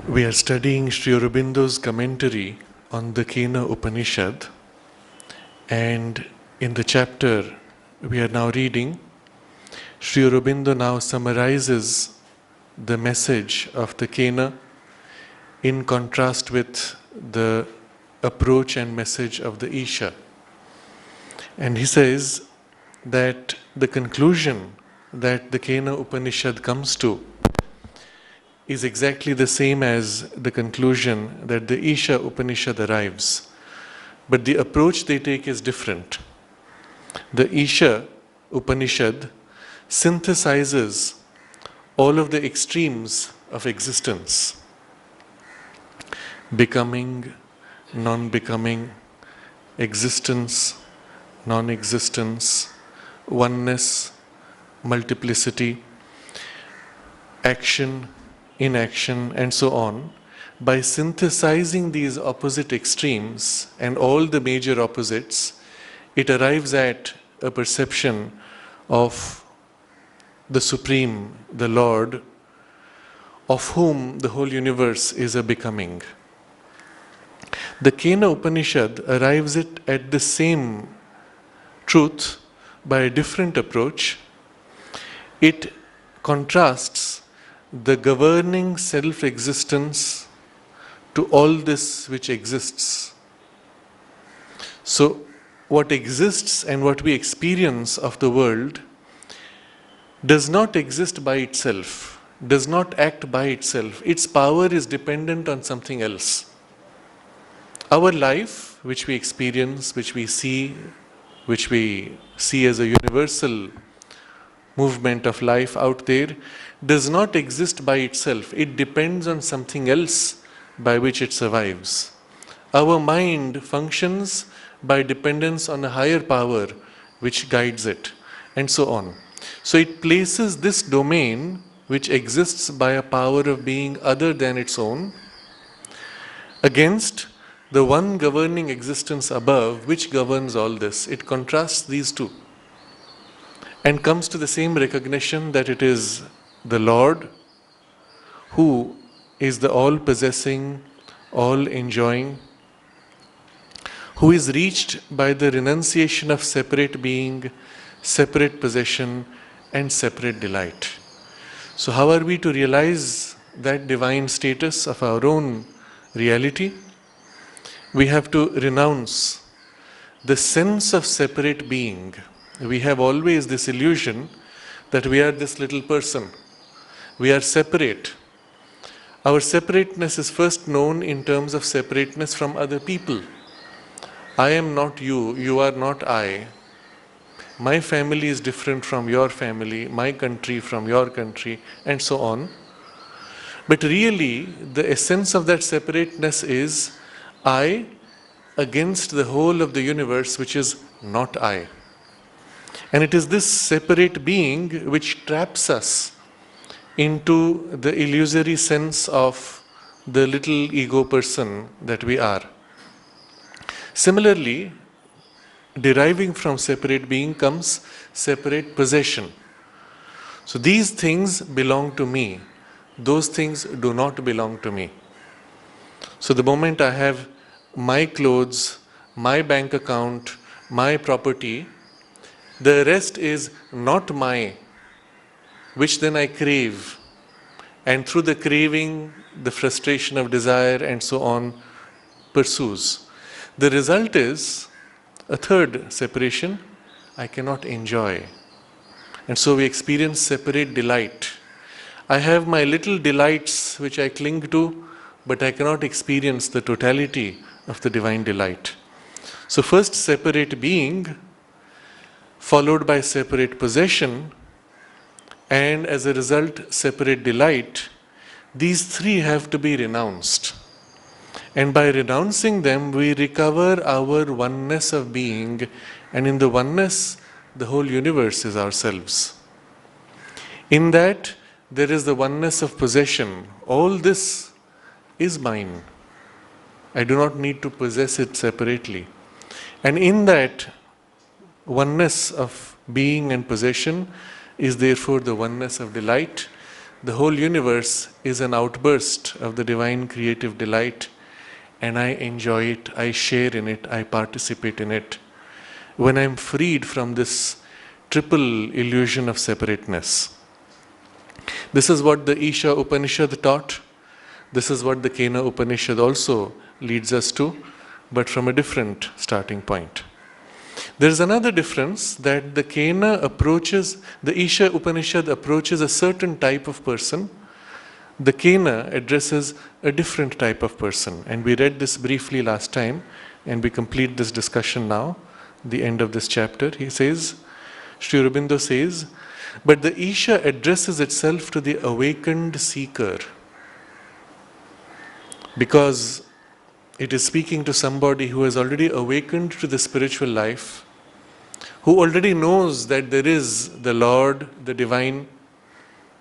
We are studying Sri Aurobindo's commentary on the Kena Upanishad, and in the chapter we are now reading, Sri Aurobindo now summarizes the message of the Kena in contrast with the approach and message of the Isha. And he says that the conclusion that the Kena Upanishad comes to is exactly the same as the conclusion that the Isha Upanishad arrives. But the approach they take is different. The Isha Upanishad synthesizes all of the extremes of existence: becoming, non-becoming, existence, non-existence, oneness, multiplicity, action, inaction, and so on. By synthesizing these opposite extremes and all the major opposites, it arrives at a perception of the Supreme, the Lord, of whom the whole universe is a becoming. The Kena Upanishad arrives at the same truth by a different approach. It contrasts the governing self-existence to all this which exists. So, what exists and what we experience of the world does not exist by itself, does not act by itself. Its power is dependent on something else. Our life, which we experience, which we see as a universal movement of life out there, does not exist by itself. It depends on something else by which it survives. Our mind functions by dependence on a higher power which guides it, and so on. So it places this domain, which exists by a power of being other than its own, against the one governing existence above, which governs all this. It contrasts these two and comes to the same recognition that it is the Lord who is the all-possessing, all-enjoying, who is reached by the renunciation of separate being, separate possession, and separate delight. So how are we to realize that divine status of our own reality? We have to renounce the sense of separate being. We have always this illusion that we are this little person. We are separate. Our separateness is first known in terms of separateness from other people. I am not you, you are not I. My family is different from your family, my country from your country, and so on. But really, the essence of that separateness is I against the whole of the universe, which is not I. And it is this separate being which traps us into the illusory sense of the little ego person that we are. Similarly, deriving from separate being comes separate possession. So these things belong to me. Those things do not belong to me. So the moment I have my clothes, my bank account, my property, the rest is not my, which then I crave. And through the craving, the frustration of desire and so on pursues. The result is a third separation: I cannot enjoy. And so we experience separate delight. I have my little delights which I cling to, but I cannot experience the totality of the divine delight. So first separate being, followed by separate possession, and as a result separate delight. These three have to be renounced. And by renouncing them, we recover our oneness of being, and in the oneness, the whole universe is ourselves. In that, there is the oneness of possession. All this is mine. I do not need to possess it separately. And in that oneness of being and possession is therefore the oneness of delight, The whole universe is an outburst of the divine creative delight, and I enjoy it, I share in it, I participate in it. When I'm freed from this triple illusion of separateness. This is what the Isha Upanishad taught. This is what the Kena Upanishad also leads us to, but from a different starting point. There is another difference, that the Isha Upanishad approaches a certain type of person. The Kena addresses a different type of person. And we read this briefly last time, and we complete this discussion now, the end of this chapter. He says, Sri Aurobindo says, but the Isha addresses itself to the awakened seeker, because it is speaking to somebody who has already awakened to the spiritual life, who already knows that there is the Lord, the divine,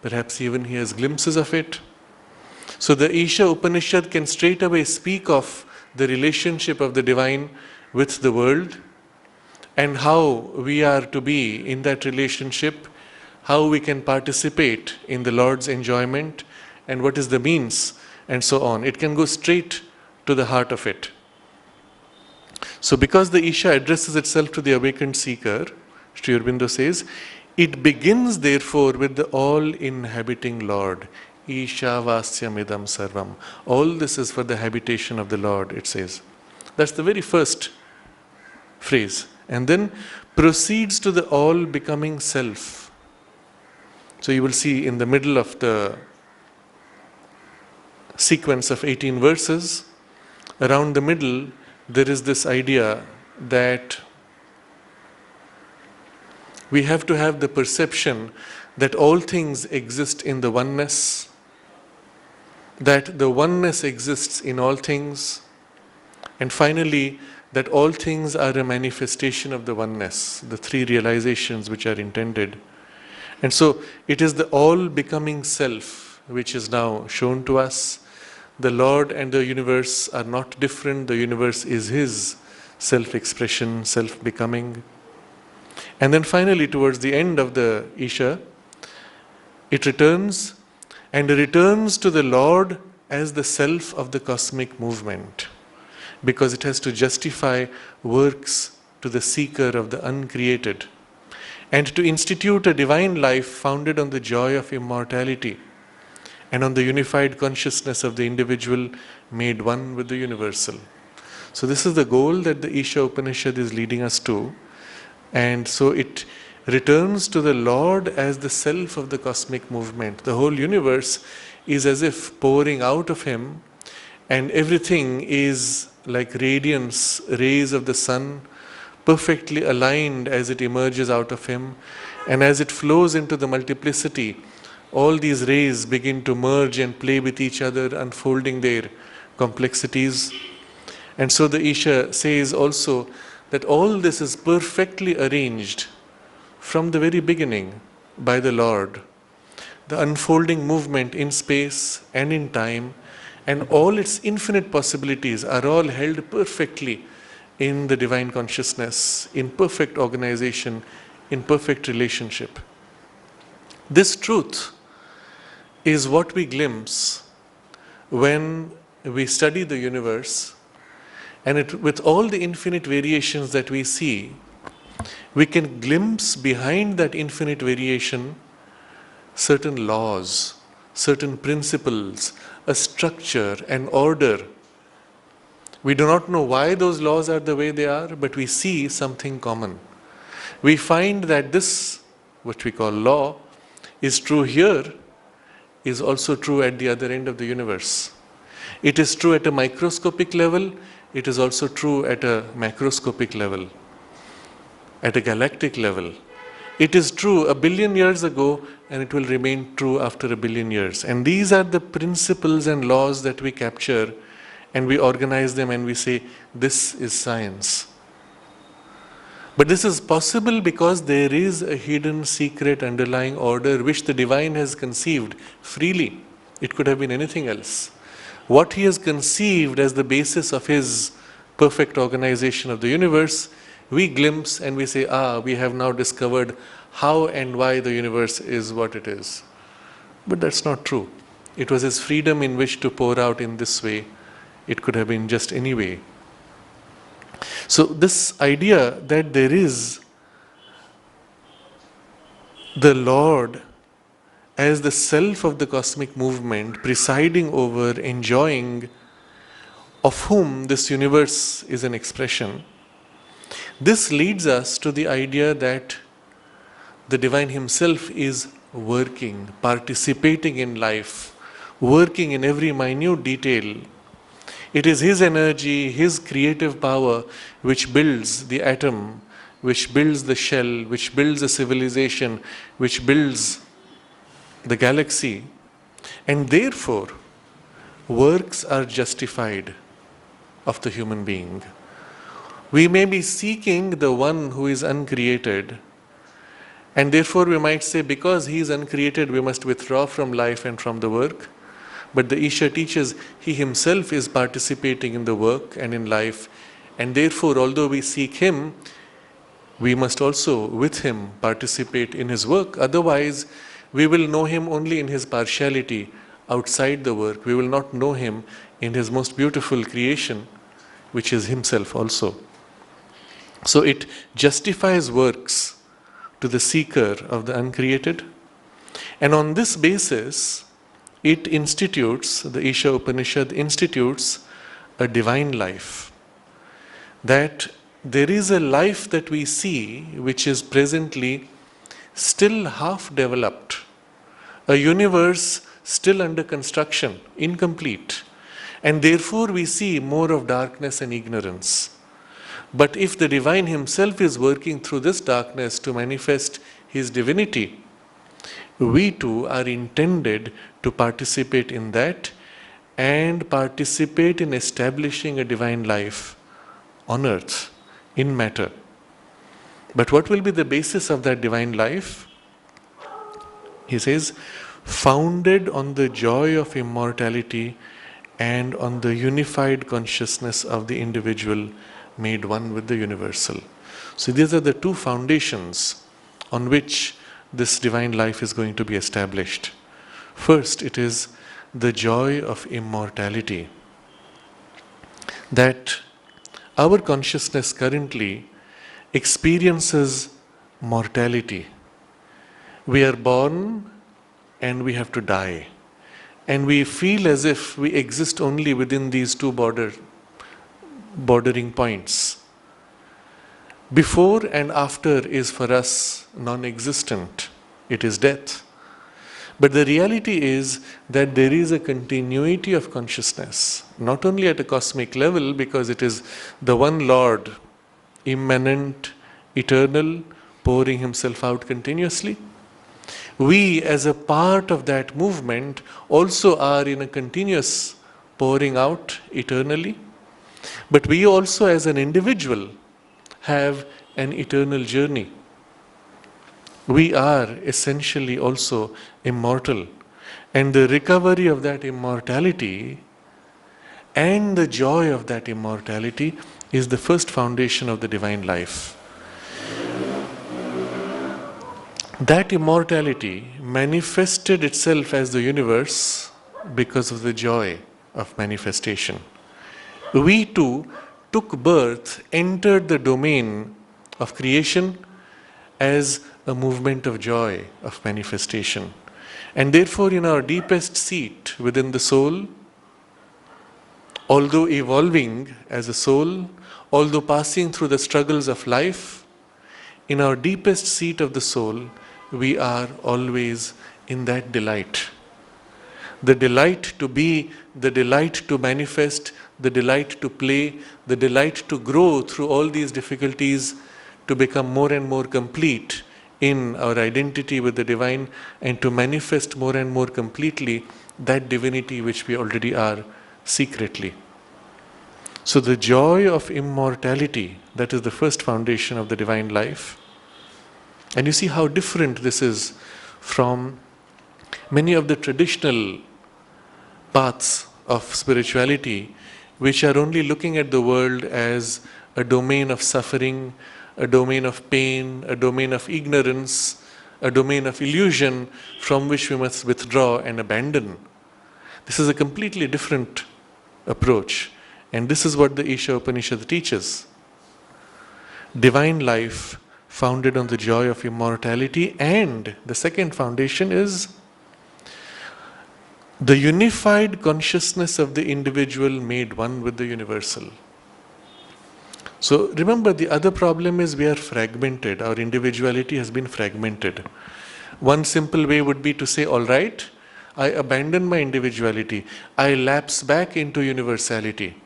perhaps even he has glimpses of it. So the Isha Upanishad can straight away speak of the relationship of the divine with the world, and how we are to be in that relationship, how we can participate in the Lord's enjoyment, and what is the means, and so on. It can go straight to the heart of it. So because the Isha addresses itself to the awakened seeker, Sri Aurobindo says, it begins therefore with the all-inhabiting Lord. Isha vasyamidam sarvam. All this is for the habitation of the Lord, it says. That's the very first phrase. And then proceeds to the all-becoming self. So you will see in the middle of the sequence of 18 verses, around the middle, there is this idea that we have to have the perception that all things exist in the oneness, that the oneness exists in all things, and finally, that all things are a manifestation of the oneness, the three realizations which are intended. And so, it is the all-becoming self which is now shown to us. The Lord and the universe are not different. The universe is His self-expression, self-becoming. And then finally, towards the end of the Isha, it returns to the Lord as the self of the cosmic movement, because it has to justify works to the seeker of the uncreated, and to institute a divine life founded on the joy of immortality and on the unified consciousness of the individual made one with the universal. So this is the goal that the Isha Upanishad is leading us to. And so it returns to the Lord as the self of the cosmic movement. The whole universe is as if pouring out of Him, and everything is like radiance, rays of the sun, perfectly aligned as it emerges out of Him. And as it flows into the multiplicity, all these rays begin to merge and play with each other, unfolding their complexities. And so the Isha says also that all this is perfectly arranged from the very beginning by the Lord. The unfolding movement in space and in time, and all its infinite possibilities are all held perfectly in the divine consciousness, in perfect organization, in perfect relationship. This truth is what we glimpse when we study the universe, and with all the infinite variations that we see, we can glimpse behind that infinite variation certain laws, certain principles, a structure, an order. We do not know why those laws are the way they are, but we see something common. We find that this, what we call law, is true here, is also true at the other end of the universe. It is true at a microscopic level, it is also true at a macroscopic level, at a galactic level. It is true 1 billion years ago, and it will remain true after 1 billion years. And these are the principles and laws that we capture, and we organize them, and we say, this is science. But this is possible because there is a hidden, secret, underlying order which the divine has conceived freely. It could have been anything else. What He has conceived as the basis of His perfect organization of the universe, we glimpse and we say, we have now discovered how and why the universe is what it is. But that's not true. It was his freedom in which to pour out in this way. It could have been just any way. So this idea that there is the Lord as the self of the cosmic movement, presiding over, enjoying, of whom this universe is an expression, this leads us to the idea that the divine himself is working, participating in life, working in every minute detail. It is his energy, his creative power which builds the atom, which builds the shell, which builds a civilization, which builds the galaxy. And therefore, works are justified of the human being. We may be seeking the one who is uncreated, and therefore we might say, because he is uncreated, we must withdraw from life and from the work. But the Isha teaches he himself is participating in the work and in life, and therefore, although we seek him, we must also, with him, participate in his work. Otherwise, we will know him only in his partiality outside the work. We will not know him in his most beautiful creation, which is himself also. So it justifies works to the seeker of the uncreated, and on this basis, it institutes, the Isha Upanishad institutes a divine life. That there is a life that we see which is presently still half developed, a universe still under construction, incomplete, and therefore we see more of darkness and ignorance. But if the divine himself is working through this darkness to manifest his divinity, we too are intended to participate in that and participate in establishing a divine life on earth, in matter. But what will be the basis of that divine life? He says, founded on the joy of immortality and on the unified consciousness of the individual made one with the universal. So these are the two foundations on which this divine life is going to be established. First, it is the joy of immortality. That our consciousness currently experiences mortality. We are born and we have to die. And we feel as if we exist only within these two bordering points. Before and after is for us non-existent. It is death. But the reality is that there is a continuity of consciousness, not only at a cosmic level, because it is the one Lord, immanent, eternal, pouring himself out continuously. We, as a part of that movement, also are in a continuous pouring out eternally. But we also, as an individual, have an eternal journey. We are essentially also immortal. And the recovery of that immortality and the joy of that immortality is the first foundation of the divine life. That immortality manifested itself as the universe because of the joy of manifestation. We too took birth, entered the domain of creation as a movement of joy, of manifestation. And therefore, in our deepest seat within the soul, although evolving as a soul, although passing through the struggles of life, in our deepest seat of the soul, we are always in that delight. The delight to be, the delight to manifest, the delight to play, the delight to grow through all these difficulties, to become more and more complete in our identity with the divine, and to manifest more and more completely that divinity which we already are secretly. So the joy of immortality, that is the first foundation of the divine life. And you see how different this is from many of the traditional paths of spirituality, which are only looking at the world as a domain of suffering, a domain of pain, a domain of ignorance, a domain of illusion from which we must withdraw and abandon. This is a completely different approach. And this is what the Isha Upanishad teaches. Divine life founded on the joy of immortality, and the second foundation is the unified consciousness of the individual made one with the universal. So remember, the other problem is we are fragmented. Our individuality has been fragmented. One simple way would be to say, all right, I abandon my individuality. I lapse back into universality.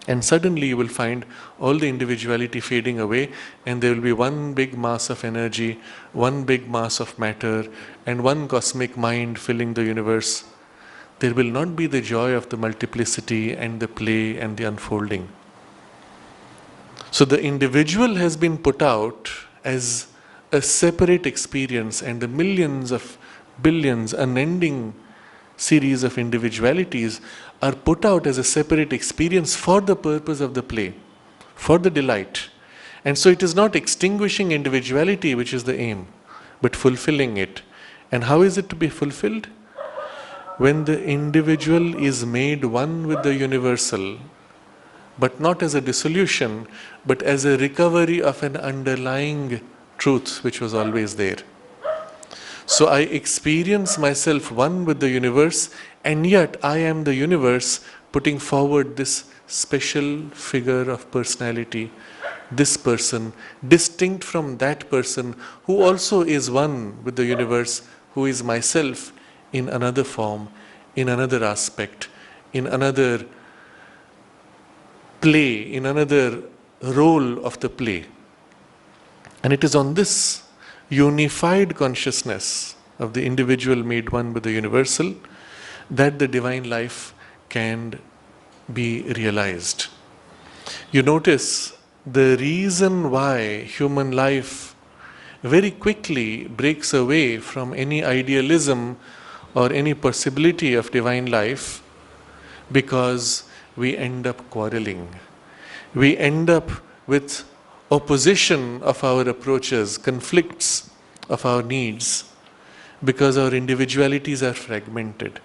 And suddenly you will find all the individuality fading away, and there will be one big mass of energy, one big mass of matter, and one cosmic mind filling the universe. There will not be the joy of the multiplicity and the play and the unfolding. So the individual has been put out as a separate experience, and the millions of billions, unending series of individualities are put out as a separate experience for the purpose of the play, for the delight. And so it is not extinguishing individuality which is the aim, but fulfilling it. And how is it to be fulfilled? When the individual is made one with the universal, but not as a dissolution, but as a recovery of an underlying truth which was always there. So I experience myself one with the universe, and yet I am the universe putting forward this special figure of personality, this person, distinct from that person who also is one with the universe, who is myself in another form, in another aspect, in another play, in another role of the play. And it is on this unified consciousness of the individual made one with the universal that the divine life can be realized. You notice the reason why human life very quickly breaks away from any idealism or any possibility of divine life, because we end up quarreling. We end up with opposition of our approaches, conflicts of our needs, because our individualities are fragmented.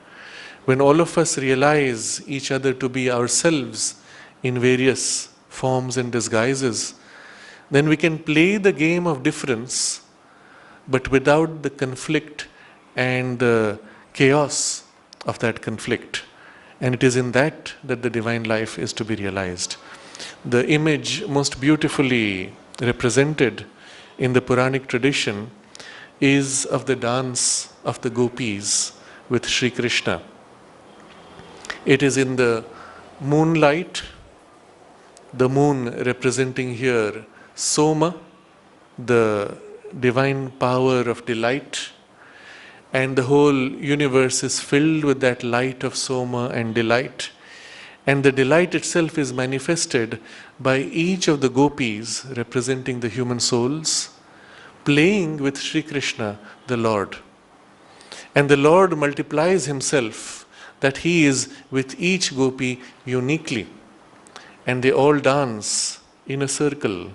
When all of us realize each other to be ourselves in various forms and disguises, then we can play the game of difference, but without the conflict and the chaos of that conflict. And it is in that that the divine life is to be realized. The image most beautifully represented in the Puranic tradition is of the dance of the gopis with Sri Krishna. It is in the moonlight, the moon representing here Soma, the divine power of delight, and the whole universe is filled with that light of Soma and delight. And the delight itself is manifested by each of the gopis representing the human souls, playing with Sri Krishna, the Lord. And the Lord multiplies himself, that he is with each gopi uniquely. And they all dance in a circle,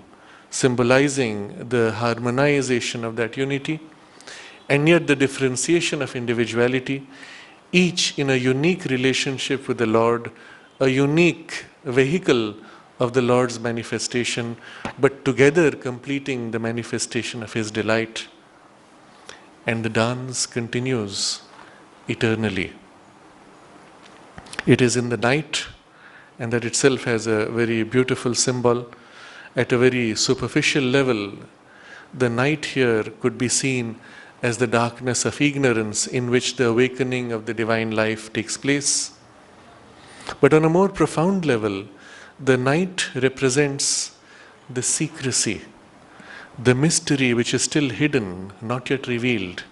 symbolizing the harmonization of that unity, and yet the differentiation of individuality, each in a unique relationship with the Lord, a unique vehicle of the Lord's manifestation, but together completing the manifestation of his delight. And the dance continues eternally. It is in the night, and that itself has a very beautiful symbol. At a very superficial level, the night here could be seen as the darkness of ignorance in which the awakening of the divine life takes place. But on a more profound level, the night represents the secrecy, the mystery which is still hidden, not yet revealed.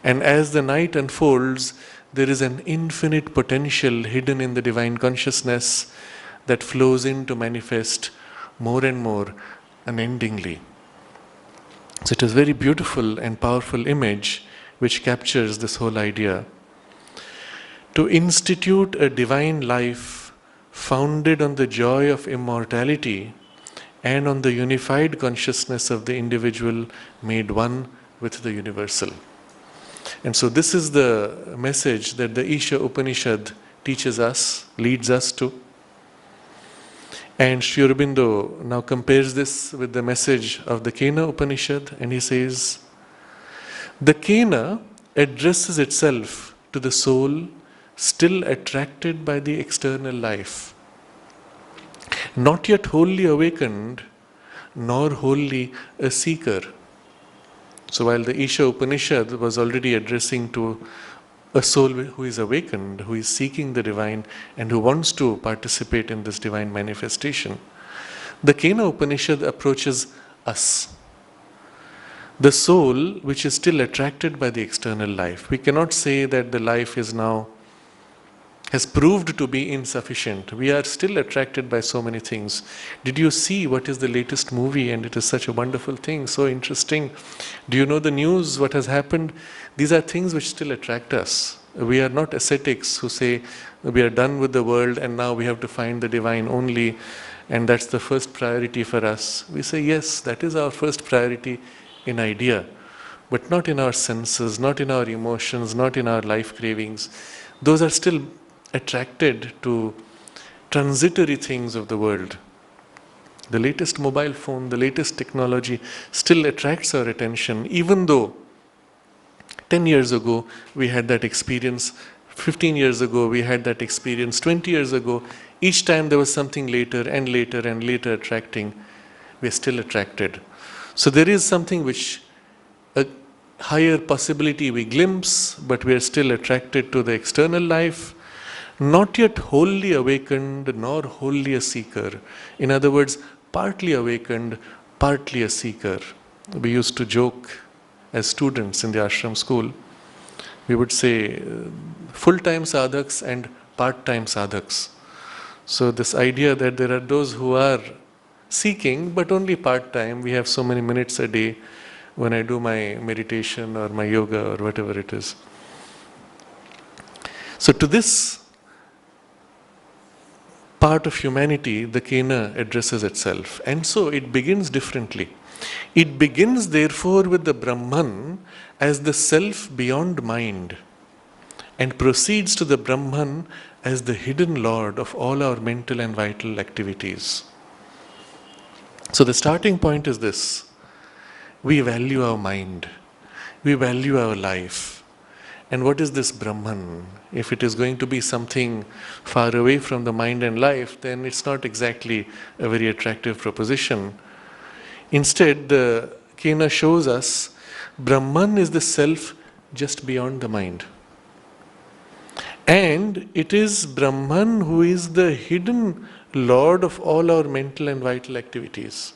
And as the night unfolds, there is an infinite potential hidden in the divine consciousness that flows in to manifest more and more unendingly. So it is a very beautiful and powerful image which captures this whole idea. To institute a divine life founded on the joy of immortality and on the unified consciousness of the individual made one with the universal. And so this is the message that the Isha Upanishad teaches us, leads us to. And Sri Aurobindo now compares this with the message of the Kena Upanishad, and he says, the Kena addresses itself to the soul still attracted by the external life, not yet wholly awakened, nor wholly a seeker. So while the Isha Upanishad was already addressing to a soul who is awakened, who is seeking the divine, and who wants to participate in this divine manifestation, the Kena Upanishad approaches us, the soul which is still attracted by the external life. We cannot say that the life has proved to be insufficient. We are still attracted by so many things. Did you see what is the latest movie? And it is such a wonderful thing, so interesting. Do you know the news, what has happened? These are things which still attract us. We are not ascetics who say we are done with the world and now we have to find the divine only, and that's the first priority for us. We say yes, that is our first priority in idea, but not in our senses, not in our emotions, not in our life cravings. Those are still attracted to transitory things of the world. The latest mobile phone, the latest technology still attracts our attention, even though 10 years ago we had that experience, 15 years ago we had that experience, 20 years ago, each time there was something later and later and later attracting, we are still attracted. So there is something which, a higher possibility we glimpse, but we are still attracted to the external life, not yet wholly awakened, nor wholly a seeker. In other words, partly awakened, partly a seeker. We used to joke as students in the ashram school. We would say full-time sadhaks and part-time sadhaks. So this idea that there are those who are seeking, but only part-time. We have so many minutes a day when I do my meditation or my yoga or whatever it is. So to this part of humanity, the Kena addresses itself. And so it begins differently. It begins therefore with the Brahman as the self beyond mind, and proceeds to the Brahman as the hidden Lord of all our mental and vital activities. So the starting point is this: we value our mind, we value our life. And what is this Brahman? If it is going to be something far away from the mind and life, then it's not exactly a very attractive proposition. Instead, the Kena shows us Brahman is the self just beyond the mind. And it is Brahman who is the hidden Lord of all our mental and vital activities.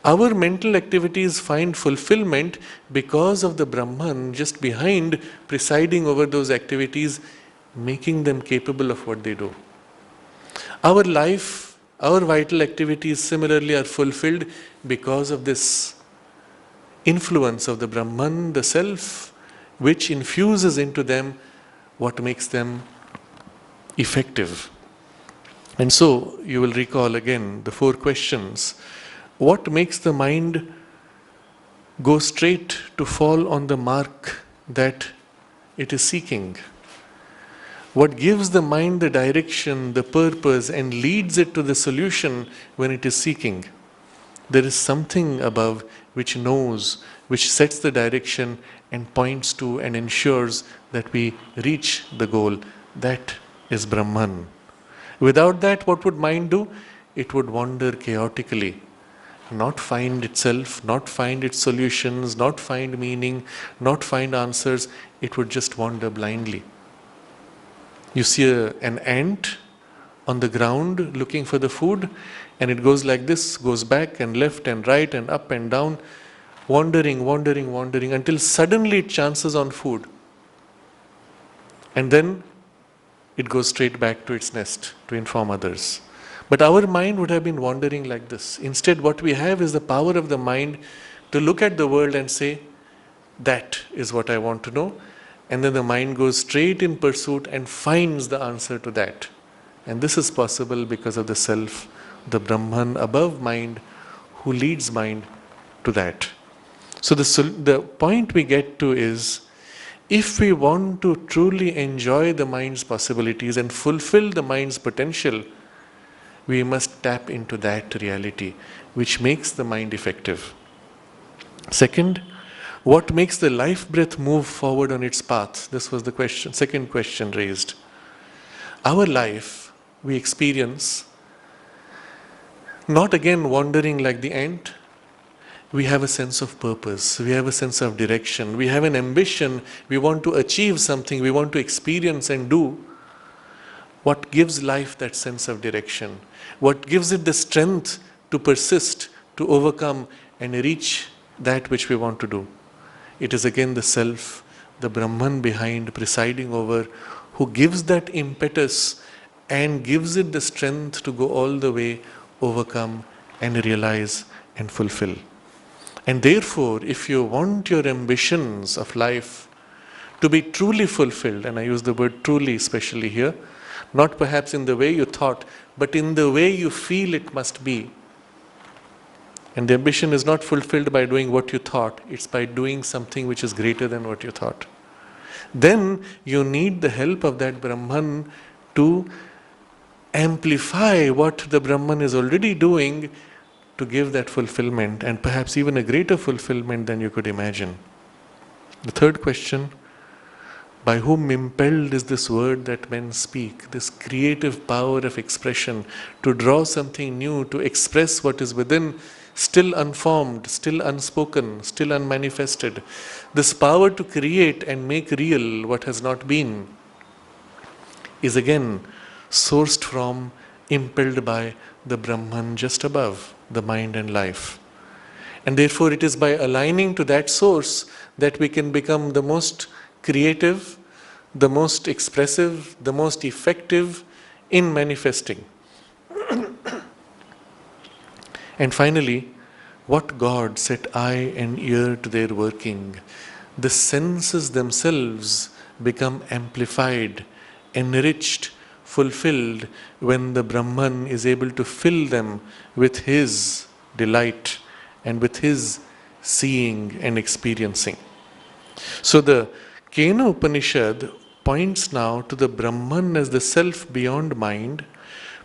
Our mental activities find fulfillment because of the Brahman just behind, presiding over those activities, making them capable of what they do. Our life, our vital activities similarly are fulfilled because of this influence of the Brahman, the self, which infuses into them what makes them effective. And so you will recall again the 4 questions. What makes the mind go straight to fall on the mark that it is seeking? What gives the mind the direction, the purpose, and leads it to the solution when it is seeking? There is something above which knows, which sets the direction and points to and ensures that we reach the goal. That is Brahman. Without that, what would mind do? It would wander chaotically, not find itself, not find its solutions, not find meaning, not find answers. It would just wander blindly. You see an ant on the ground looking for the food, and it goes like this, goes back and left and right and up and down, wandering until suddenly it chances on food. And then it goes straight back to its nest to inform others. But our mind would have been wandering like this. Instead, what we have is the power of the mind to look at the world and say, that is what I want to know. And then the mind goes straight in pursuit and finds the answer to that. And this is possible because of the self, the Brahman above mind, who leads mind to that. So the point we get to is, if we want to truly enjoy the mind's possibilities and fulfill the mind's potential, we must tap into that reality which makes the mind effective. Second, what makes the life breath move forward on its path? This was the question, second question raised. Our life, we experience not again wandering like the ant. We have a sense of purpose, we have a sense of direction, we have an ambition, we want to achieve something, we want to experience and do. What gives life that sense of direction? What gives it the strength to persist, to overcome and reach that which we want to do? It is again the self, the Brahman behind, presiding over, who gives that impetus and gives it the strength to go all the way, overcome and realize and fulfill. And therefore, if you want your ambitions of life to be truly fulfilled, and I use the word truly especially here, not perhaps in the way you thought, but in the way you feel it must be. And the ambition is not fulfilled by doing what you thought, it's by doing something which is greater than what you thought. Then you need the help of that Brahman to amplify what the Brahman is already doing, to give that fulfillment, and perhaps even a greater fulfillment than you could imagine. The third question, by whom impelled is this word that men speak, this creative power of expression, to draw something new, to express what is within, still unformed, still unspoken, still unmanifested. This power to create and make real what has not been is again sourced from, impelled by the Brahman just above the mind and life. And therefore it is by aligning to that source that we can become the most creative, the most expressive, the most effective in manifesting. And finally, what God set eye and ear to their working? The senses themselves become amplified, enriched, fulfilled when the Brahman is able to fill them with his delight and with his seeing and experiencing. So the Kena Upanishad points now to the Brahman as the self beyond mind,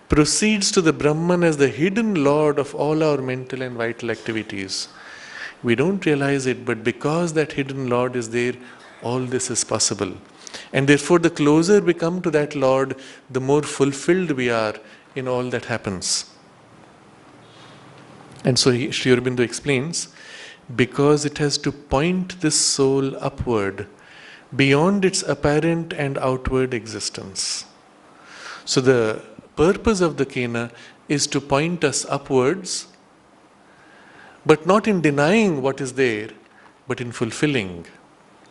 proceeds to the Brahman as the hidden Lord of all our mental and vital activities. We don't realize it, but because that hidden Lord is there, all this is possible. And therefore, the closer we come to that Lord, the more fulfilled we are in all that happens. And so Sri Aurobindo explains, because it has to point this soul upward, beyond its apparent and outward existence. So the purpose of the Kena is to point us upwards, but not in denying what is there, but in fulfilling.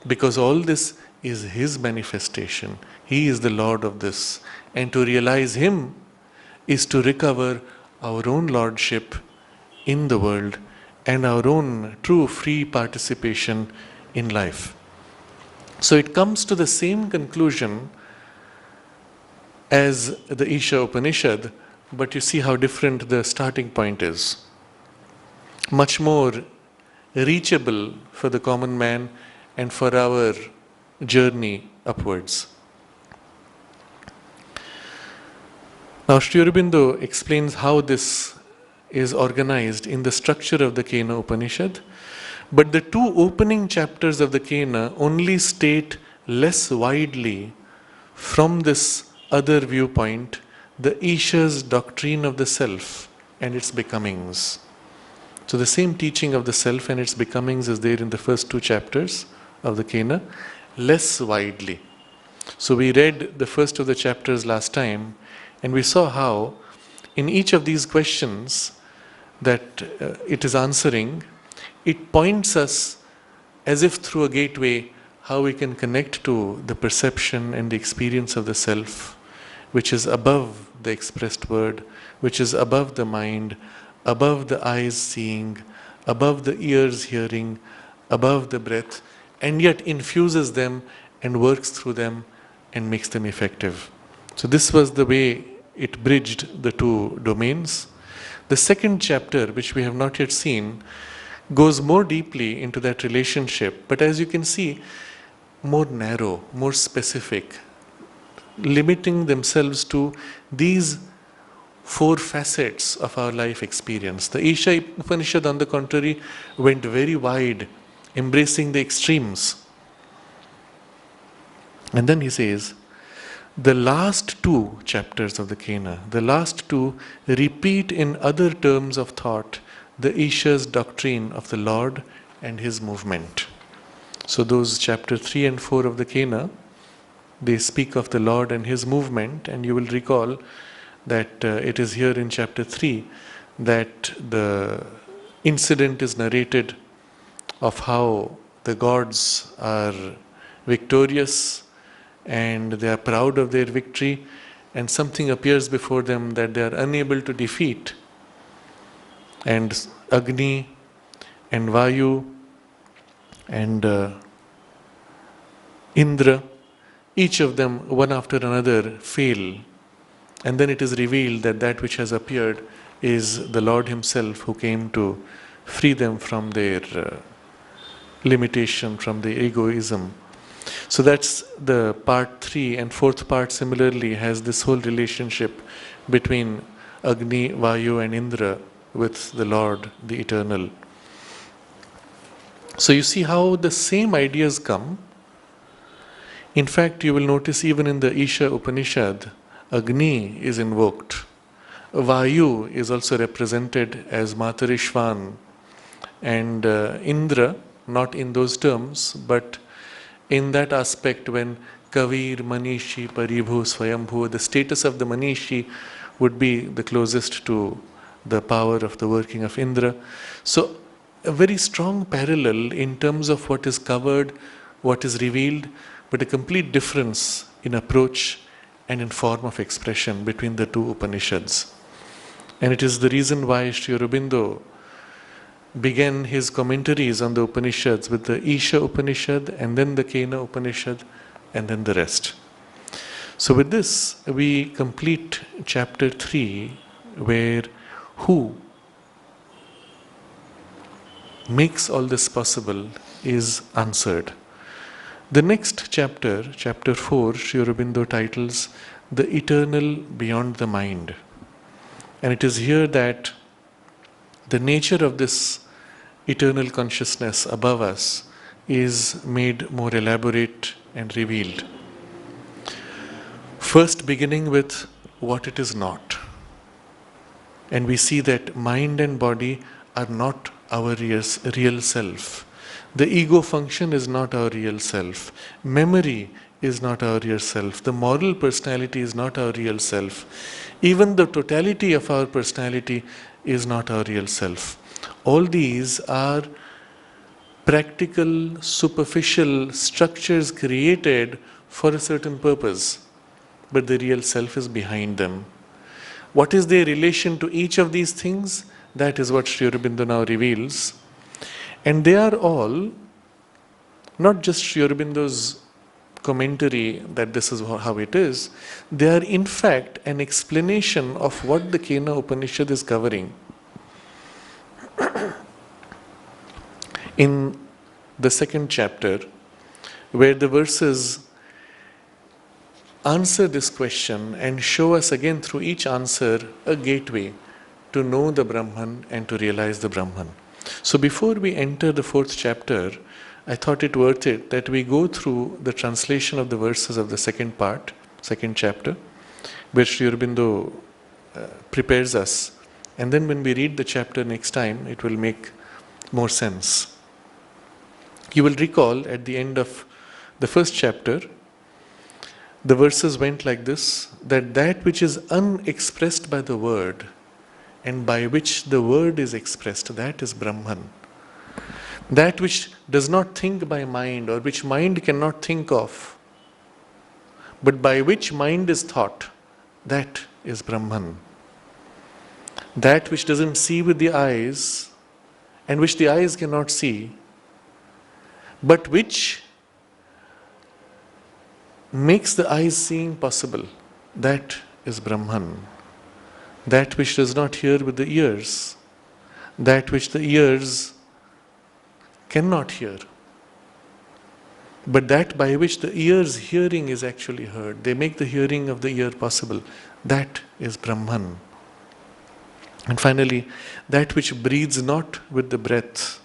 Because all this is His manifestation. He is the Lord of this. And to realize Him is to recover our own lordship in the world and our own true free participation in life. So it comes to the same conclusion as the Isha Upanishad, but you see how different the starting point is. Much more reachable for the common man and for our journey upwards. Now Sri Aurobindo explains how this is organized in the structure of the Kena Upanishad, but the two opening chapters of the Kena only state less widely from this other viewpoint the Isha's doctrine of the self and its becomings. So the same teaching of the self and its becomings is there in the first two chapters of the Kena, less widely. So we read the first of the chapters last time, and we saw how in each of these questions that it is answering, it points us as if through a gateway how we can connect to the perception and the experience of the self, which is above the expressed word, which is above the mind, above the eyes seeing, above the ears hearing, above the breath, and yet infuses them and works through them and makes them effective. So this was the way it bridged the two domains. The second chapter, which we have not yet seen, goes more deeply into that relationship, but as you can see, more narrow, more specific, limiting themselves to these four facets of our life experience. The Isha Upanishad, on the contrary, went very wide, embracing the extremes. And then he says, the last two chapters of the Kena, the last two repeat in other terms of thought the Isha's doctrine of the Lord and his movement. So those chapter 3 and 4 of the Kena, they speak of the Lord and his movement, and you will recall that it is here in chapter 3 that the incident is narrated of how the gods are victorious and they are proud of their victory, and something appears before them that they are unable to defeat. And Agni and Vayu and Indra, each of them one after another fail. And then it is revealed that that which has appeared is the Lord himself, who came to free them from their limitation, from the egoism. So that's the part 3, and fourth part similarly has this whole relationship between Agni, Vayu and Indra with the Lord, the Eternal. So you see how the same ideas come. In fact, you will notice even in the Isha Upanishad, Agni is invoked. Vayu is also represented as Matarishvan, and Indra, not in those terms, but in that aspect when Kavir, Manishi, Paribhu, Swayambhu, the status of the Manishi would be the closest to the power of the working of Indra. So a very strong parallel in terms of what is covered, what is revealed, but a complete difference in approach and in form of expression between the two Upanishads. And it is the reason why Sri Aurobindo began his commentaries on the Upanishads with the Isha Upanishad and then the Kena Upanishad and then the rest. So with this, we complete chapter 3, where who makes all this possible is answered. The next chapter, chapter 4, Sri Aurobindo titles The Eternal Beyond the Mind. And it is here that the nature of this eternal consciousness above us is made more elaborate and revealed. First, beginning with what it is not. And we see that mind and body are not our real self. The ego function is not our real self. Memory is not our real self. The moral personality is not our real self. Even the totality of our personality is not our real self. All these are practical, superficial structures created for a certain purpose, but the real self is behind them. What is their relation to each of these things? That is what Sri Aurobindo now reveals. And they are all, not just Sri Aurobindo's commentary that this is how it is, they are in fact an explanation of what the Kena Upanishad is covering. In the second chapter, where the verses answer this question and show us again through each answer a gateway to know the Brahman and to realize the Brahman. So before we enter the fourth chapter, I thought it worth it that we go through the translation of the verses of the second part, second chapter, where Sri Aurobindo prepares us. And then when we read the chapter next time, it will make more sense. You will recall at the end of the first chapter, the verses went like this, that which is unexpressed by the word and by which the word is expressed, that is Brahman. That which does not think by mind, or which mind cannot think of, but by which mind is thought, that is Brahman. That which doesn't see with the eyes and which the eyes cannot see, but which makes the eyes seeing possible, that is Brahman. that which does not hear with the ears, that which the ears cannot hear, but that by which the ear's hearing is actually heard. They make the hearing of the ear possible. That is Brahman. And finally, that which breathes not with the breath,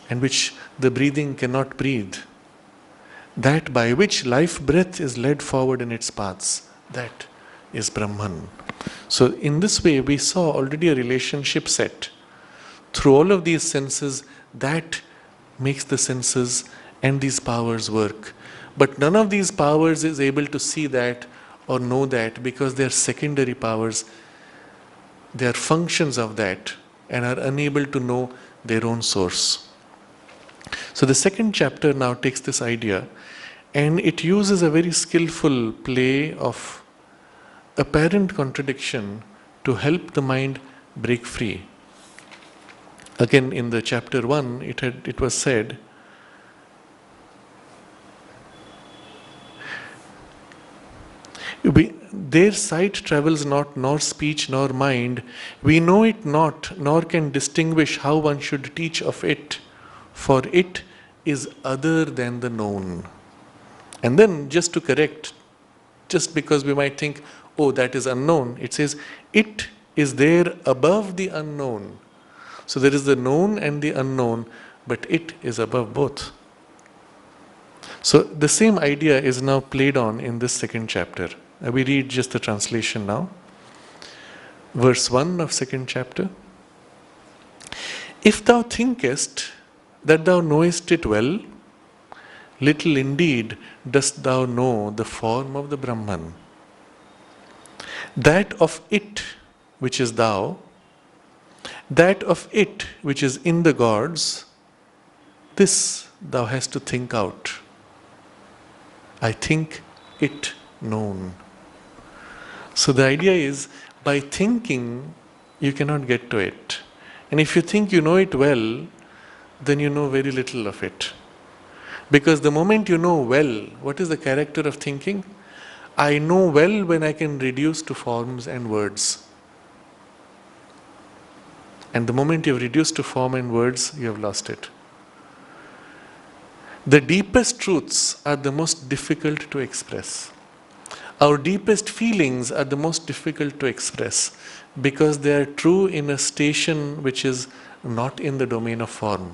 and which the breathing cannot breathe, that by which life breath is led forward in its paths, that is Brahman. So in this way we saw already a relationship set. Through all of these senses, that makes the senses and these powers work. But none of these powers is able to see that or know that, because they are secondary powers. They are functions of that and are unable to know their own source. So the second chapter now takes this idea and it uses a very skillful play of apparent contradiction to help the mind break free. Again, in the chapter 1, it was said, their sight travels not, nor speech, nor mind. We know it not, nor can distinguish how one should teach of it, for it is other than the known. And then, just to correct, just because we might think, oh, that is unknown, it says, it is there above the unknown. So there is the known and the unknown, but it is above both. So the same idea is now played on in this second chapter. We read just the translation now. Verse 1 of second chapter. If thou thinkest that thou knowest it well, little indeed dost thou know the form of the Brahman. That of it which is thou, that of it which is in the gods, this thou hast to think out. I think it known. So the idea is, by thinking, you cannot get to it. And if you think you know it well, then you know very little of it. Because the moment you know well, what is the character of thinking? I know well when I can reduce to forms and words. And the moment you've reduced to form and words, you have lost it. The deepest truths are the most difficult to express. Our deepest feelings are the most difficult to express because they are true in a station which is not in the domain of form.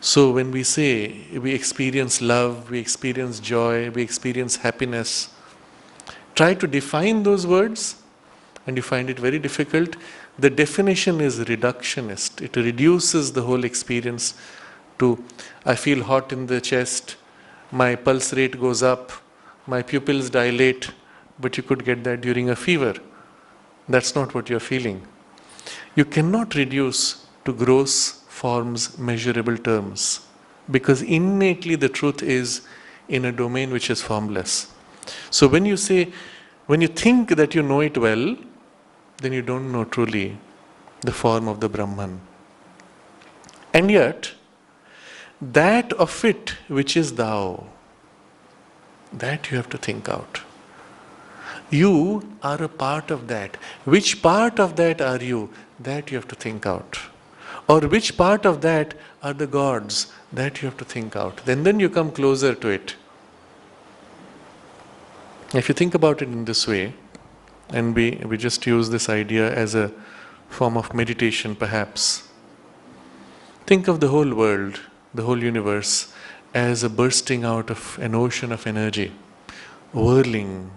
So when we say we experience love, we experience joy, we experience happiness, try to define those words and you find it very difficult. The definition is reductionist. It reduces the whole experience to, I feel hot in the chest, my pulse rate goes up, my pupils dilate, but you could get that during a fever. That's not what you're feeling. You cannot reduce to gross forms, measurable terms, because innately the truth is in a domain which is formless. So when you think that you know it well, then you don't know truly the form of the Brahman. And yet, that of it which is thou, that you have to think out. You are a part of that. Which part of that are you? That you have to think out. Or which part of that are the gods? That you have to think out. Then you come closer to it. If you think about it in this way, and we just use this idea as a form of meditation perhaps. Think of the whole world, the whole universe, as a bursting out of an ocean of energy, whirling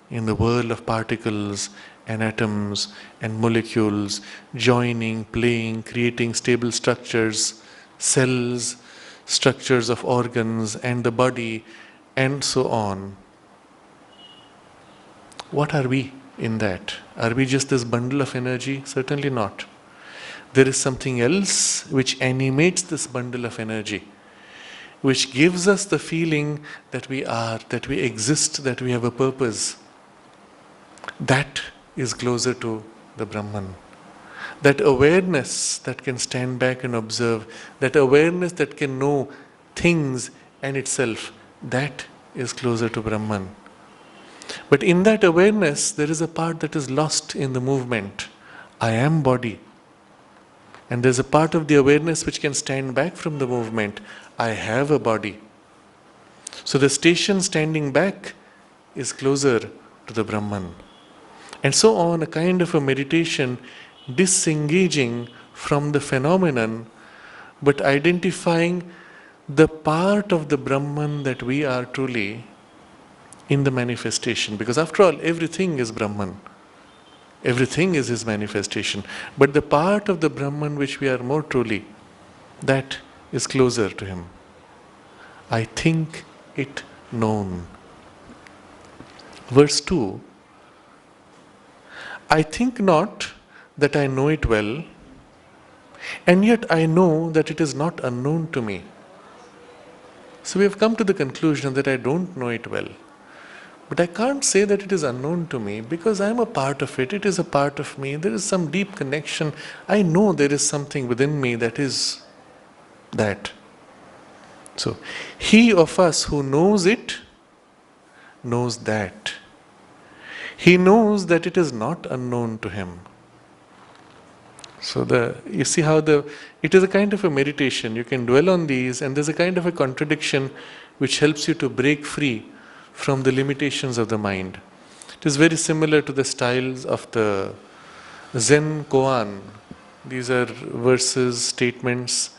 in the whirl of particles and atoms and molecules, joining, playing, creating stable structures, cells, structures of organs and the body, and so on. What are we in that? Are we just this bundle of energy? Certainly not. There is something else which animates this bundle of energy, which gives us the feeling that we are, that we exist, that we have a purpose. That is closer to the Brahman. That awareness that can stand back and observe, that awareness that can know things and itself, that is closer to Brahman. But in that awareness, there is a part that is lost in the movement. I am body. And there's a part of the awareness which can stand back from the movement. I have a body. So the station standing back is closer to the Brahman. And so on, a kind of a meditation disengaging from the phenomenon, but identifying the part of the Brahman that we are truly in the manifestation. Because after all, everything is Brahman. Everything is his manifestation. But the part of the Brahman which we are more truly, that is closer to him. I think it known. Verse 2, I think not that I know it well, and yet I know that it is not unknown to me. So we have come to the conclusion that I don't know it well. But I can't say that it is unknown to me because I am a part of it. It is a part of me. There is some deep connection. I know there is something within me that is that. So, he of us who knows it, knows that. He knows that it is not unknown to him. So you see how it is a kind of a meditation. You can dwell on these, and there's a kind of a contradiction which helps you to break free from the limitations of the mind. It is very similar to the styles of the Zen koan. These are verses, statements,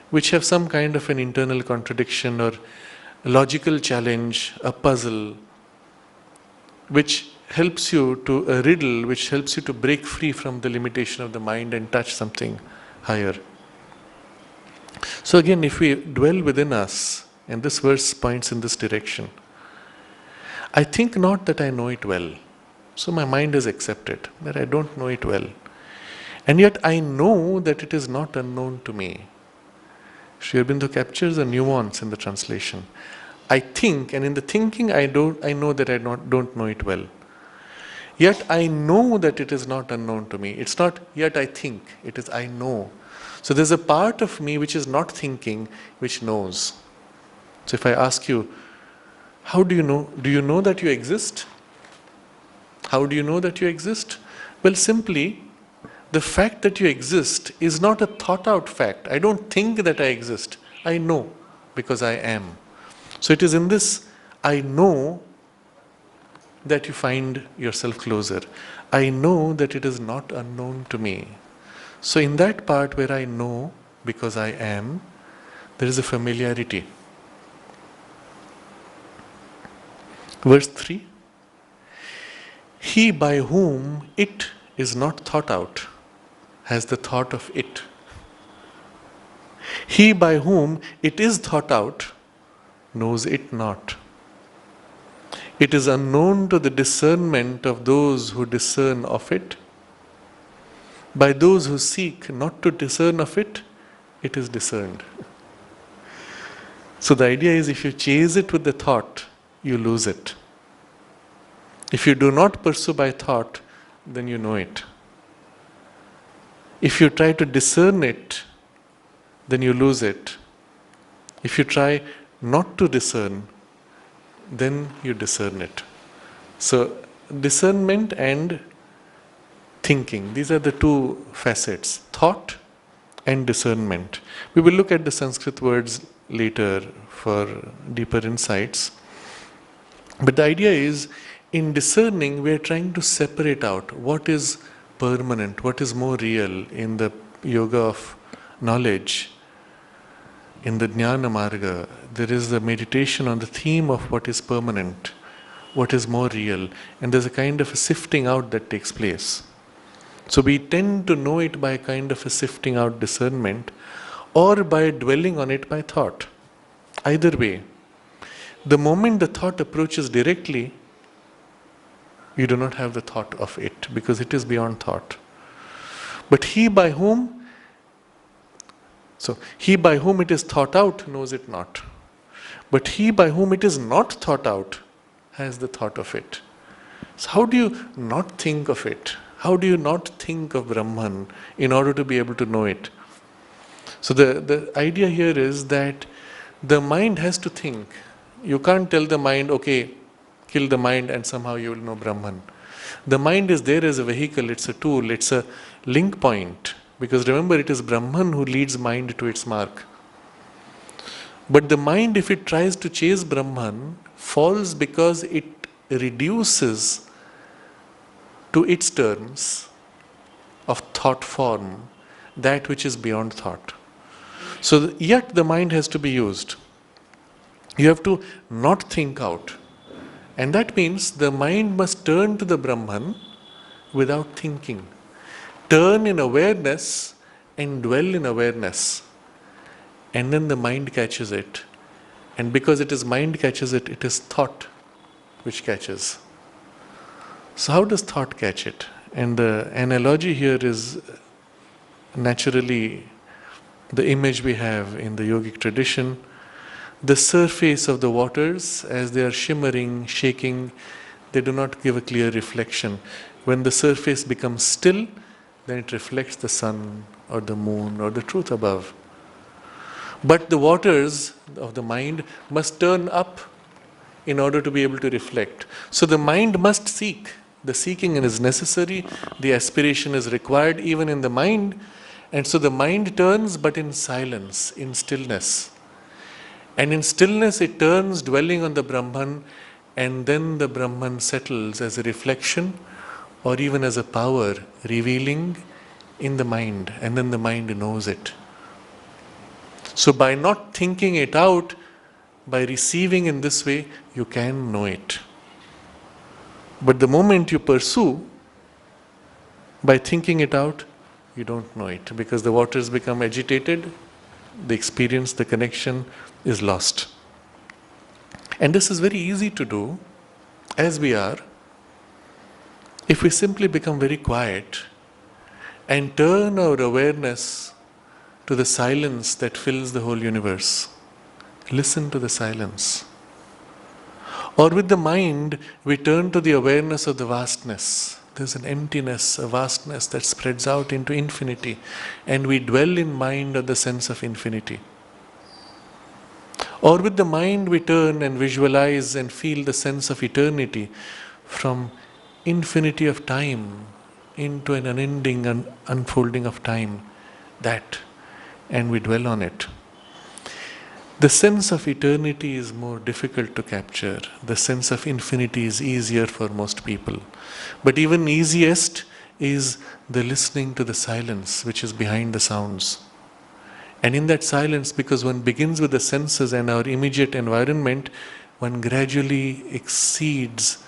which have some kind of an internal contradiction or a logical challenge, a puzzle, which helps you to, a riddle, which helps you to break free from the limitation of the mind and touch something higher. So again, if we dwell within us, and this verse points in this direction, I think not that I know it well. So my mind has accepted that I don't know it well. And yet I know that it is not unknown to me. Sri Aurobindo captures a nuance in the translation. I think, and in the thinking I know that I don't know it well. Yet I know that it is not unknown to me. It's not yet I think, it is I know. So there's a part of me which is not thinking, which knows. So if I ask you, how do you know? Do you know that you exist? How do you know that you exist? Well, simply, the fact that you exist is not a thought out fact. I don't think that I exist. I know because I am. So it is in this I know that you find yourself closer. I know that it is not unknown to me. So in that part where I know because I am, there is a familiarity. Verse 3, he by whom it is not thought out has the thought of it. He by whom it is thought out knows it not. It is unknown to the discernment of those who discern of it. By those who seek not to discern of it, it is discerned. So the idea is, if you chase it with the thought, you lose it. If you do not pursue by thought, then you know it. If you try to discern it, then you lose it. If you try not to discern, then you discern it. So discernment and thinking, these are the two facets, thought and discernment. We will look at the Sanskrit words later for deeper insights. But the idea is, in discerning, we are trying to separate out what is permanent, what is more real in the yoga of knowledge. In the Jnana Marga, there is the meditation on the theme of what is permanent, what is more real, and there's a kind of a sifting out that takes place. So we tend to know it by a kind of a sifting out discernment, or by dwelling on it by thought. Either way, the moment the thought approaches directly, you do not have the thought of it, because it is beyond thought. But he by whom it is thought out knows it not. But he by whom it is not thought out has the thought of it. So how do you not think of it? How do you not think of Brahman in order to be able to know it? So the idea here is that the mind has to think. You can't tell the mind, okay, kill the mind and somehow you will know Brahman. The mind is there as a vehicle, it's a tool, it's a link point. Because remember, it is Brahman who leads mind to its mark. But the mind, if it tries to chase Brahman, falls because it reduces to its terms of thought form that which is beyond thought. So yet the mind has to be used. You have to not think out. And that means the mind must turn to the Brahman without thinking. Turn in awareness and dwell in awareness. And then the mind catches it. And because it is mind catches it, it is thought which catches. So how does thought catch it? And the analogy here is naturally the image we have in the yogic tradition. The surface of the waters, as they are shimmering, shaking, they do not give a clear reflection. When the surface becomes still, then it reflects the sun or the moon or the truth above. But the waters of the mind must turn up in order to be able to reflect. So the mind must seek. The seeking is necessary, the aspiration is required even in the mind. And so the mind turns, but in silence, in stillness. And in stillness it turns, dwelling on the Brahman, and then the Brahman settles as a reflection or even as a power revealing in the mind, and then the mind knows it. So by not thinking it out, by receiving in this way, you can know it. But the moment you pursue, by thinking it out, you don't know it, because the waters become agitated, the experience, the connection is lost. And this is very easy to do, as we are, if we simply become very quiet and turn our awareness to the silence that fills the whole universe. Listen to the silence. Or with the mind, we turn to the awareness of the vastness. There's an emptiness, a vastness that spreads out into infinity, and we dwell in mind on the sense of infinity. Or with the mind, we turn and visualize and feel the sense of eternity, from infinity of time into an unending unfolding of time, and we dwell on it. The sense of eternity is more difficult to capture. The sense of infinity is easier for most people. But even easiest is the listening to the silence which is behind the sounds. And in that silence, because one begins with the senses and our immediate environment, one gradually exceeds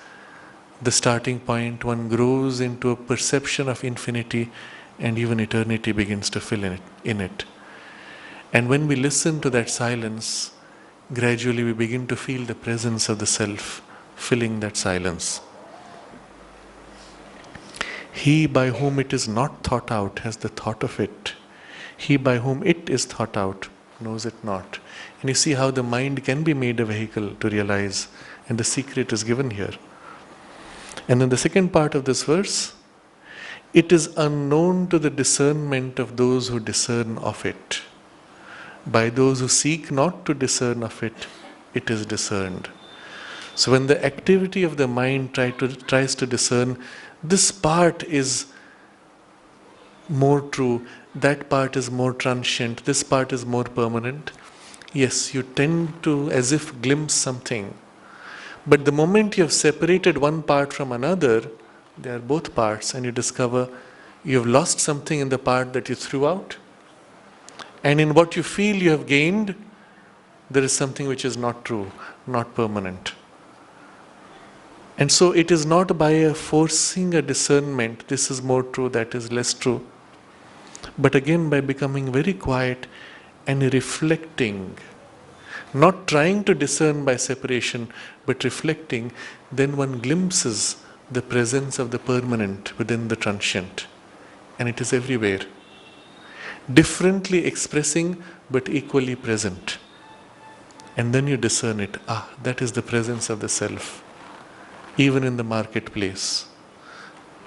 the starting point, one grows into a perception of infinity, and even eternity begins to fill in it. And when we listen to that silence, gradually we begin to feel the presence of the self filling that silence. He by whom it is not thought out has the thought of it. He by whom it is thought out knows it not. And you see how the mind can be made a vehicle to realize, and the secret is given here. And in the second part of this verse, it is unknown to the discernment of those who discern of it. By those who seek not to discern of it, it is discerned. So when the activity of the mind tries to discern, this part is more true, that part is more transient, this part is more permanent. Yes, you tend to as if glimpse something. But the moment you have separated one part from another, they are both parts, and you discover you have lost something in the part that you threw out. And in what you feel you have gained, there is something which is not true, not permanent. And so it is not by forcing a discernment, this is more true, that is less true. But again by becoming very quiet and reflecting, not trying to discern by separation, but reflecting, then one glimpses the presence of the permanent within the transient. And it is everywhere. Differently expressing, but equally present. And then you discern it. That is the presence of the self. Even in the marketplace,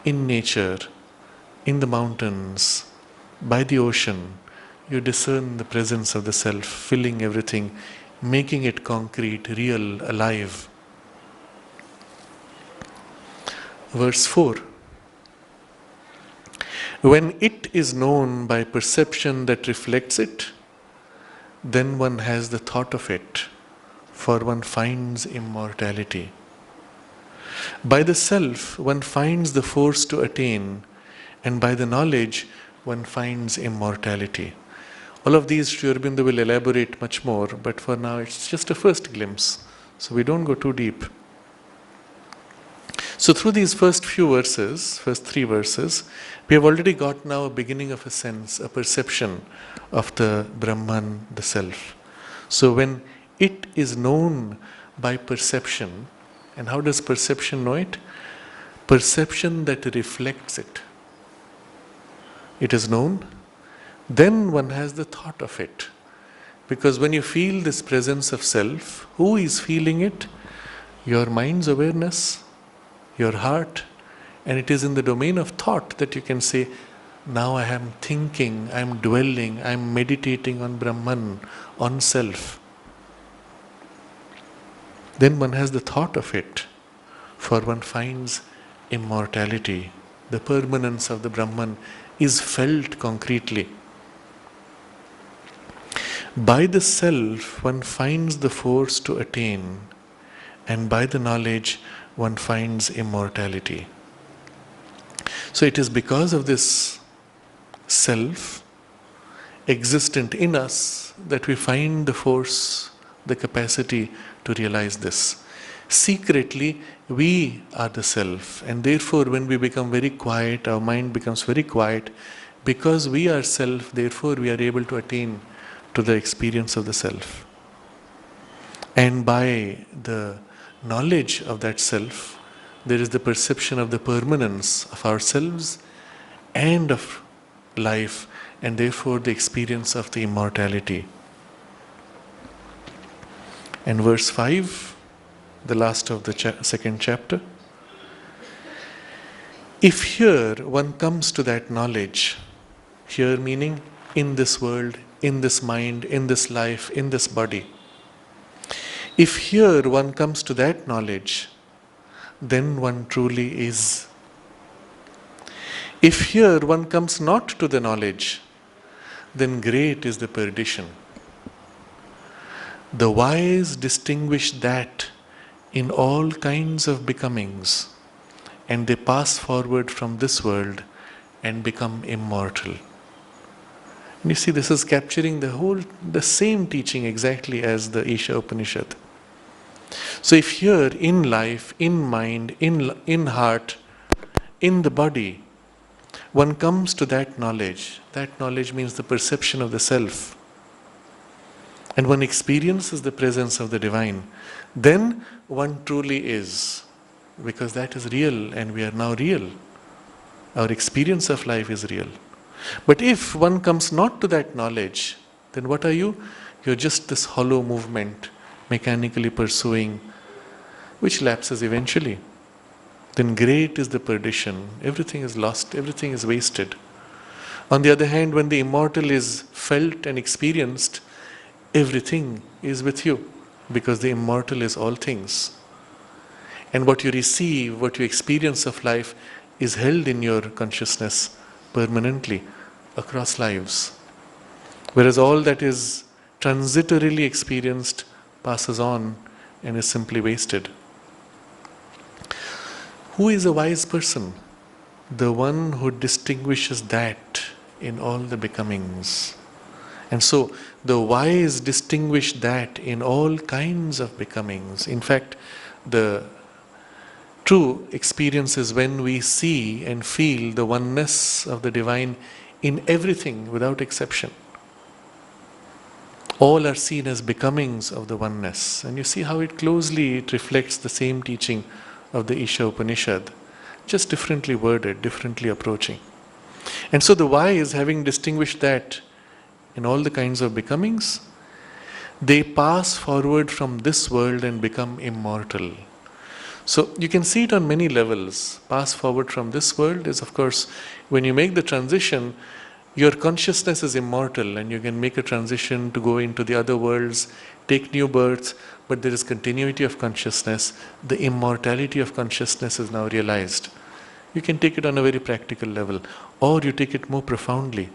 in nature, in the mountains, by the ocean, you discern the presence of the self, filling everything, making it concrete, real, alive. Verse 4. When it is known by perception that reflects it, then one has the thought of it, for one finds immortality. By the self, one finds the force to attain, and by the knowledge, one finds immortality. All of these Sri Aurobindo will elaborate much more, but for now it's just a first glimpse, so we don't go too deep. So through these first few verses, first 3 verses, we have already got now a beginning of a sense, a perception of the Brahman, the self. So when it is known by perception, and how does perception know it? Perception that reflects it. It is known, then one has the thought of it. Because when you feel this presence of self, who is feeling it? Your mind's awareness, your heart, and it is in the domain of thought that you can say, now I am thinking, I am dwelling, I am meditating on Brahman, on self. Then one has the thought of it, for one finds immortality. The permanence of the Brahman is felt concretely. By the self, one finds the force to attain, and by the knowledge, one finds immortality. So it is because of this self existent in us that we find the force, the capacity to realize this. Secretly, we are the self, and therefore when we become very quiet, our mind becomes very quiet. Because we are self, therefore we are able to attain to the experience of the self. And by the knowledge of that self, there is the perception of the permanence of ourselves and of life, and therefore the experience of the immortality. And verse 5, the last of the second chapter. If here one comes to that knowledge, here meaning in this world, in this mind, in this life, in this body. If here one comes to that knowledge, then one truly is. If here one comes not to the knowledge, then great is the perdition. The wise distinguish that in all kinds of becomings, and they pass forward from this world and become immortal. And you see, this is capturing the same teaching exactly as the Isha Upanishad. So if here in life, in mind, in heart, in the body, one comes to that knowledge means the perception of the self, and one experiences the presence of the divine, then one truly is, because that is real and we are now real. Our experience of life is real. But if one comes not to that knowledge, then what are you? You're just this hollow movement, mechanically pursuing, which lapses eventually. Then great is the perdition. Everything is lost, everything is wasted. On the other hand, when the immortal is felt and experienced, everything is with you, because the immortal is all things. And what you receive, what you experience of life is held in your consciousness permanently across lives. Whereas all that is transitorily experienced passes on and is simply wasted. Who is a wise person? The one who distinguishes that in all the becomings. And so the wise distinguish that in all kinds of becomings. In fact, the true experience is when we see and feel the oneness of the divine in everything without exception. All are seen as becomings of the oneness. And you see how it reflects the same teaching of the Isha Upanishad, just differently worded, differently approaching. And so the wise, having distinguished that in all the kinds of becomings, they pass forward from this world and become immortal. So you can see it on many levels. Pass forward from this world is, of course, when you make the transition, your consciousness is immortal and you can make a transition to go into the other worlds, take new births, but there is continuity of consciousness. The immortality of consciousness is now realized. You can take it on a very practical level, or you take it more profoundly.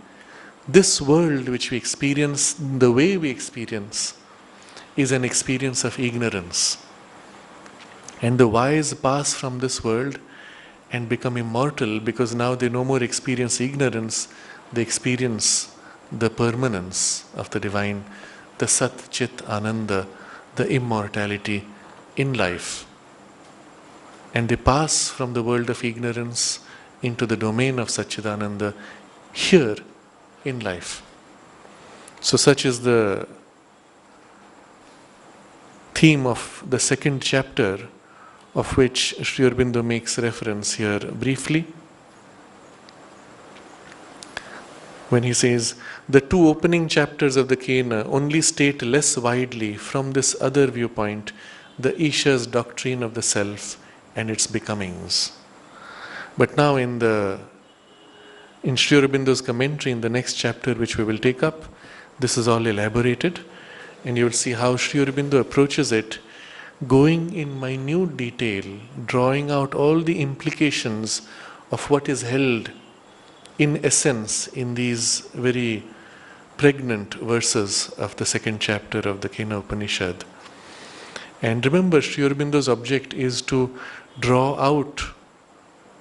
This world which we experience, the way we experience, is an experience of ignorance. And the wise pass from this world and become immortal because now they no more experience ignorance, they experience the permanence of the divine, the Sat Chit Ananda, the immortality in life. And they pass from the world of ignorance into the domain of Satchidananda here in life. So such is the theme of the second chapter, of which Sri Aurobindo makes reference here briefly, when he says, the two opening chapters of the Kena only state less widely from this other viewpoint the Isha's doctrine of the self and its becomings. But now in Sri Aurobindo's commentary in the next chapter which we will take up, this is all elaborated, and you will see how Sri Aurobindo approaches it, going in minute detail, drawing out all the implications of what is held in essence in these very pregnant verses of the second chapter of the Kena Upanishad. And remember, Sri Aurobindo's object is to draw out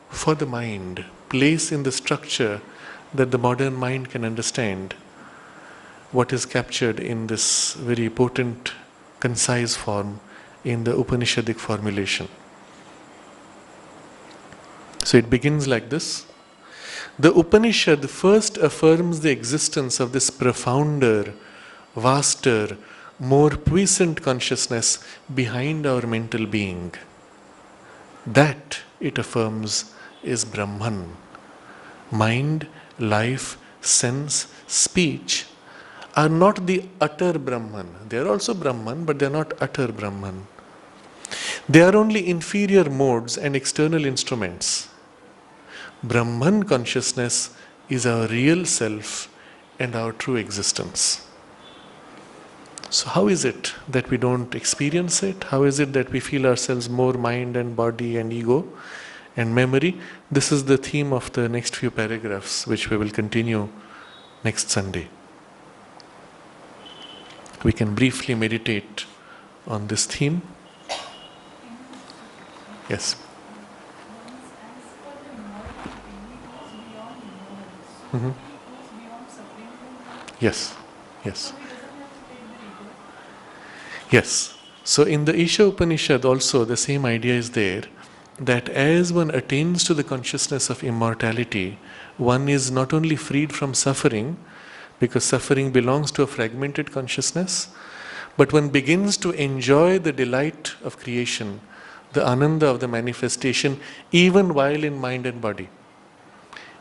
for the mind, place in the structure that the modern mind can understand what is captured in this very potent, concise form in the Upanishadic formulation. So it begins like this. The Upanishad first affirms the existence of this profounder, vaster, more puissant consciousness behind our mental being. That, it affirms, is Brahman. Mind, life, sense, speech are not the utter Brahman. They are also Brahman, but they are not utter Brahman. They are only inferior modes and external instruments. Brahman consciousness is our real self and our true existence. So how is it that we don't experience it? How is it that we feel ourselves more mind and body and ego and memory? This is the theme of the next few paragraphs, which we will continue next Sunday. We can briefly meditate on this theme. Yes. Mm-hmm. Yes, yes. Yes. So in the Isha Upanishad also the same idea is there, that as one attains to the consciousness of immortality, one is not only freed from suffering, because suffering belongs to a fragmented consciousness, but one begins to enjoy the delight of creation, the ananda of the manifestation, even while in mind and body.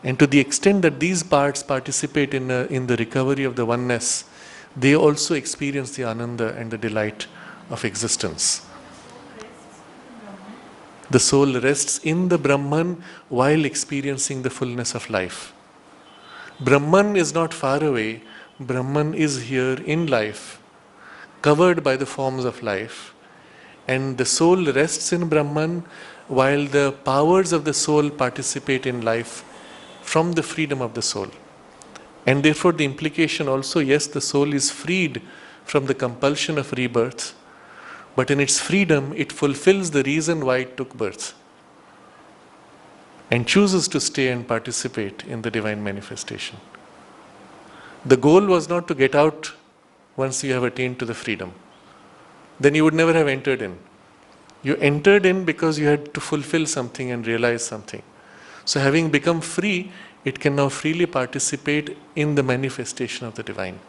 And to the extent that these parts participate in the recovery of the oneness, they also experience the ananda and the delight of existence. The soul rests in the Brahman while experiencing the fullness of life. Brahman is not far away. Brahman is here in life, covered by the forms of life. And the soul rests in Brahman while the powers of the soul participate in life from the freedom of the soul. And therefore the implication also, yes, the soul is freed from the compulsion of rebirth, but in its freedom it fulfills the reason why it took birth and chooses to stay and participate in the divine manifestation. The goal was not to get out once you have attained to the freedom. Then you would never have entered in. You entered in because you had to fulfill something and realize something. So having become free, it can now freely participate in the manifestation of the divine.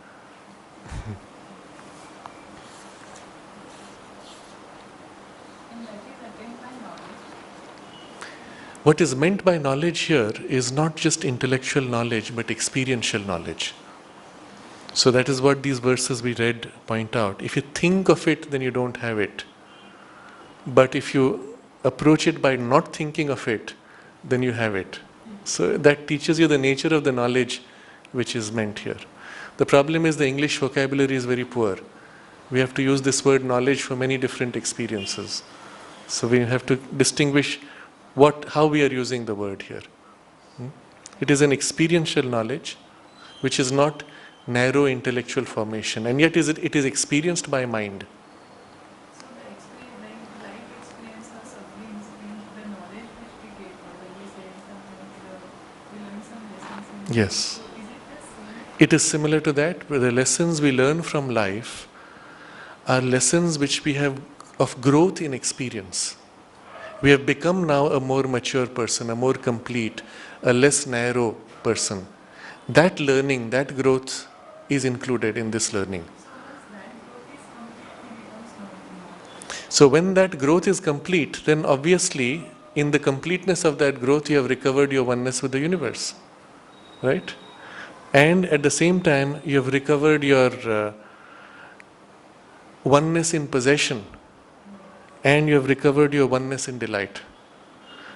What is meant by knowledge here is not just intellectual knowledge, but experiential knowledge. So that is what these verses we read point out. If you think of it, then you don't have it. But if you approach it by not thinking of it, then you have it. So that teaches you the nature of the knowledge which is meant here. The problem is the English vocabulary is very poor. We have to use this word knowledge for many different experiences. So we have to distinguish how we are using the word here. It is an experiential knowledge which is not narrow intellectual formation, and yet it is experienced by mind. So the life experience or sufferings in the knowledge which we get, when we say we learn some lessons in Yes. life. So is it the same? It is similar to that, where the lessons we learn from life are lessons which we have of growth in experience. We have become now a more mature person, a more complete, a less narrow person. That learning, that growth is included in this learning. So once that growth is complete, he becomes normal. So when that growth is complete, then obviously in the completeness of that growth you have recovered your oneness with the universe. Right? And at the same time you have recovered your oneness in possession, and you have recovered your oneness in delight.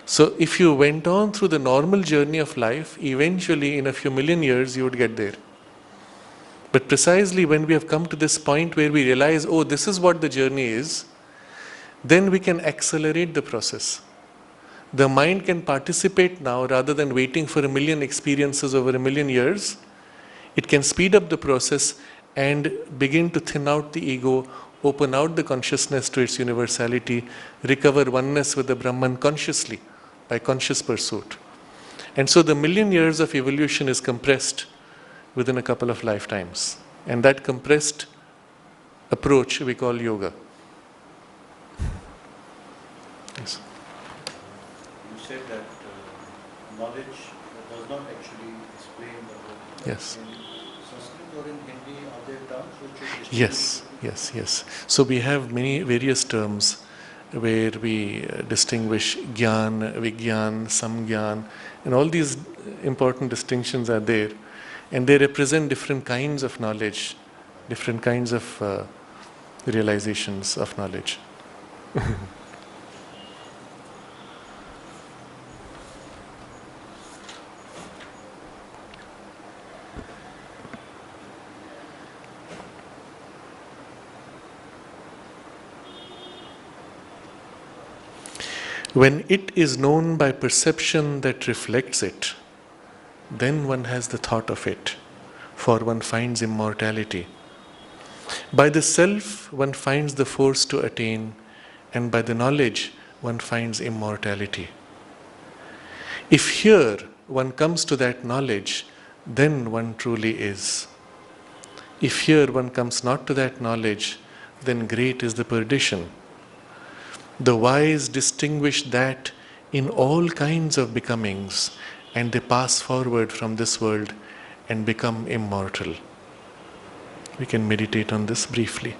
So if you went on through the normal journey of life, eventually in a few million years you would get there. But precisely when we have come to this point where we realize, oh, this is what the journey is, then we can accelerate the process. The mind can participate now rather than waiting for a million experiences over a million years. It can speed up the process and begin to thin out the ego, open out the consciousness to its universality, recover oneness with the Brahman consciously, by conscious pursuit. And so the million years of evolution is compressed within a couple of lifetimes. And that compressed approach we call yoga. Yes. You said that knowledge does not actually explain the world. Yes. In Sanskrit or in Hindi, are there terms which you distinguish? Yes. So we have many various terms where we distinguish Gyan, Vigyan, Samgyan, and all these important distinctions are there. And they represent different kinds of knowledge, different kinds of realizations of knowledge. When it is known by perception that reflects it, then one has the thought of it, for one finds immortality. By the self, one finds the force to attain, and by the knowledge, one finds immortality. If here one comes to that knowledge, then one truly is. If here one comes not to that knowledge, then great is the perdition. The wise distinguish that in all kinds of becomings, and they pass forward from this world and become immortal. We can meditate on this briefly.